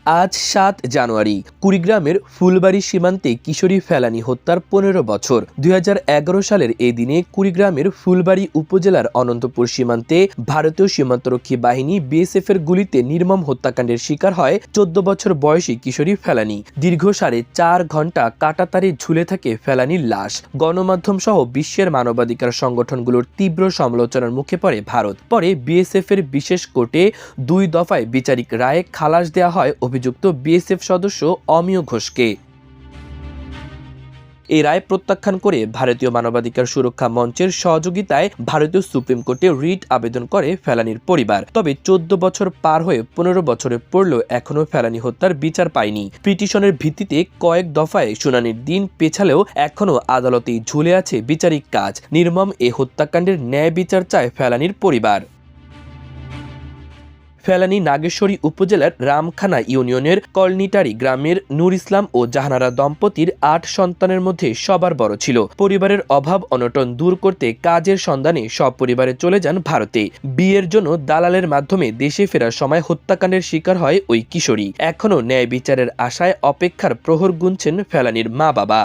আজ ৭ জানুয়ারি কুড়িগ্রামের ফুলবাড়ী সীমান্তে কিশোরী ফেলানী হত্যার ১৫ বছর। ২০১১ সালের এই দিনে কুড়িগ্রামের ফুলবাড়ী উপজেলার অনন্তপুর সীমান্তে ভারতীয় সীমান্তরক্ষী বাহিনী বিএসএফ এর গুলিতে নির্মম হত্যাকাণ্ডের শিকার হয় ১৪ বছর বয়সী কিশোরী ফেলানী। দীর্ঘ ৪.৫ ঘণ্টা কাঁটাতারে ঝুলে থাকে ফেলানীর লাশ। গণমাধ্যম সহ বিশ্বের মানবাধিকার সংগঠনগুলোর তীব্র সমালোচনার মুখে পড়ে ভারত। পরে বিএসএফ এর বিশেষ কোর্টে ২ দফায় বিচারিক রায়ে খালাস দেওয়া হয় অভিযুক্ত বিএসএফ সদস্য অমিয় ঘোষকে। এই রায় প্রত্যাখ্যান করে ভারতীয় মানবাধিকার সুরক্ষা মঞ্চের সহযোগিতায় ভারতীয় সুপ্রিম কোর্টে রিট আবেদন করে ফেলানীর পরিবার। তবে ১৪ বছর পার হয়ে ১৫ বছরে পড়লেও এখনও ফেলানী হত্যার বিচার পায়নি। পিটিশনের ভিত্তিতে কয়েক দফায় শুনানির দিন পেছালেও এখনও আদালতেই ঝুলে আছে বিচারিক কাজ। নির্মম এ হত্যাকাণ্ডের ন্যায় বিচার চায় ফেলানীর পরিবার। ফেলানী নাগেশ্বরী উপজেলার রামখানা ইউনিয়নের কলনিটারি গ্রামের নূর ইসলাম ও জাহানারা দম্পতির ৮ সন্তানের মধ্যে সবার বড় ছিল। পরিবারের অভাব অনটন দূর করতে কাজের সন্ধানে সপরিবারে চলে যান ভারতে। বিয়ের জন্য দালালের মাধ্যমে দেশে ফেরার সময় হত্যাকাণ্ডের শিকার হয় ওই কিশোরী। এখনও ন্যায় বিচারের আশায় অপেক্ষার প্রহর গুনছেন ফেলানীর মা বাবা।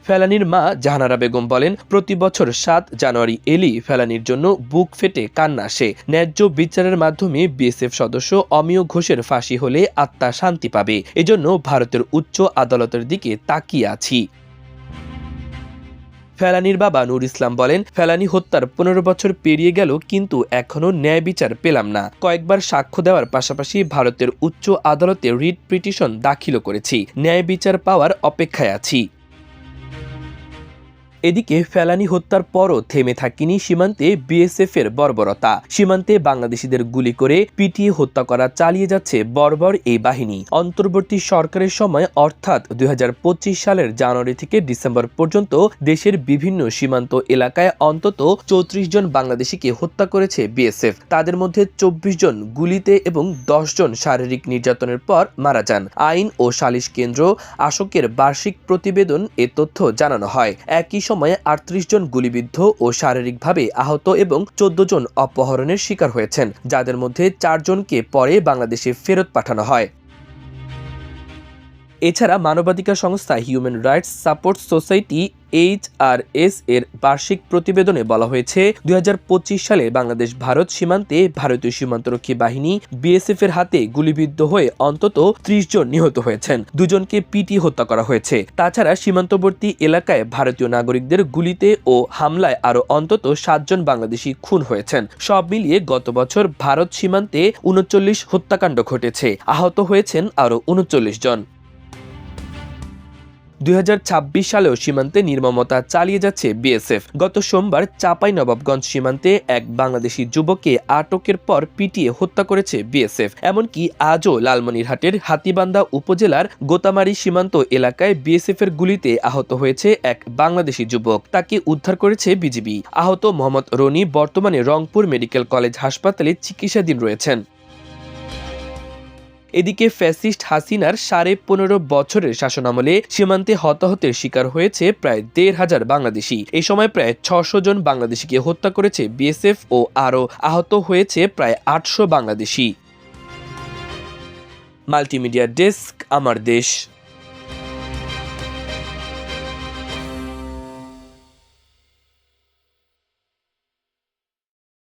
ফেলানীর মা জাহানারা বেগম বলেন, প্রতি বছর ৭ জানুয়ারি এলেই ফেলানীর জন্য বুক ফেটে কান্না আসে। ন্যায্য বিচারের মাধ্যমে বিএসএফ সদস্য অমিয় ঘোষের ফাঁসি হলে আত্মা শান্তি পাবে। এজন্য ভারতের উচ্চ আদালতের দিকে তাকিয়ে আছি। ফেলানীর বাবা নূর ইসলাম বলেন, ফেলানী হত্যার ১৫ বছর পেরিয়ে গেল, কিন্তু এখনও ন্যায় বিচার পেলাম না। কয়েকবার সাক্ষ্য দেওয়ার পাশাপাশি ভারতের উচ্চ আদালতে রিট পিটিশন দাখিল করেছি। ন্যায় বিচার পাওয়ার অপেক্ষায় আছি। এদিকে ফেলানী হত্যার পরও থেমে থাকেনি সীমান্তে বিএসএফ এর বর্বরতা। সীমান্তে বাংলাদেশিদের গুলি করে পিটিয়ে হত্যা করা চালিয়ে যাচ্ছে বর্বর এই বাহিনী। অন্তর্বর্তী সরকারের সময় অর্থাৎ ২০২৫ সালের জানুয়ারি থেকে ডিসেম্বর পর্যন্ত দেশের বিভিন্ন সীমান্ত এলাকায় অন্তত ৩৪ জন বাংলাদেশিকে হত্যা করেছে বিএসএফ। তাদের মধ্যে ২৪ জন গুলিতে এবং ১০ জন শারীরিক নির্যাতনের পর মারা যান। আইন ও সালিশ কেন্দ্র আশোকের বার্ষিক প্রতিবেদন এ তথ্য জানানো হয়। একই সময়ে ৩৮ জন গুলিবিদ্ধ ও শারীরিকভাবে আহত এবং ১৪ জন অপহরণের শিকার হয়েছেন, যাদের মধ্যে ৪ জনকে পরে বাংলাদেশে ফেরত পাঠানো হয়। এছাড়া মানবাধিকার সংস্থা human rights support society HRS এর বার্ষিক প্রতিবেদনে বলা হয়েছে, ২০২৫ সালে বাংলাদেশ ভারত সীমান্তে ভারতীয় সীমান্তরক্ষী বাহিনী বিএসএফ এর হাতে গুলিবিদ্ধ হয়ে অন্তত ৩০ জন নিহত হয়েছেন। ২ জনকে পিটিয়ে হত্যা করা হয়েছে। তাছাড়া সীমান্তবর্তী এলাকায় ভারতীয় নাগরিকদের গুলিতে ও হামলায় আরও অন্তত ৭ জন বাংলাদেশি খুন হয়েছেন। সব মিলিয়ে গত বছর ভারত সীমান্তে ৩৯ হত্যাকাণ্ড ঘটেছে। আহত হয়েছেন আরও ৩৯ জন। ২০২৬ সালেও সীমান্তে নির্মমতা চালিয়ে যাচ্ছে বিএসএফ। গত সোমবার চাঁপাইনবাবগঞ্জ সীমান্তে এক বাংলাদেশি যুবককে আটকের পর পিটিয়ে হত্যা করেছে বিএসএফ। এমনকি আজও লালমনিরহাটের হাতীবান্ধা উপজেলার গোতামারি সীমান্ত এলাকায় বিএসএফ এর গুলিতে আহত হয়েছে এক বাংলাদেশি যুবক। তাকে উদ্ধার করেছে বিজিবি। আহত মোহাম্মদ রনি বর্তমানে রংপুর মেডিকেল কলেজ হাসপাতালে চিকিৎসাধীন রয়েছেন। এদিকে ফ্যাসিস্ট হাসিনার ১৫.৫ বছরের শাসনামলে সীমান্তে হতাহতের শিকার হয়েছে প্রায় ১৫০০ বাংলাদেশি। এই সময় প্রায় ৬০০ জন বাংলাদেশিকে হত্যা করেছে বিএসএফ ও আরও আহত হয়েছে প্রায় ৮০০ বাংলাদেশি। মাল্টিমিডিয়া ডেস্ক, আমার দেশ।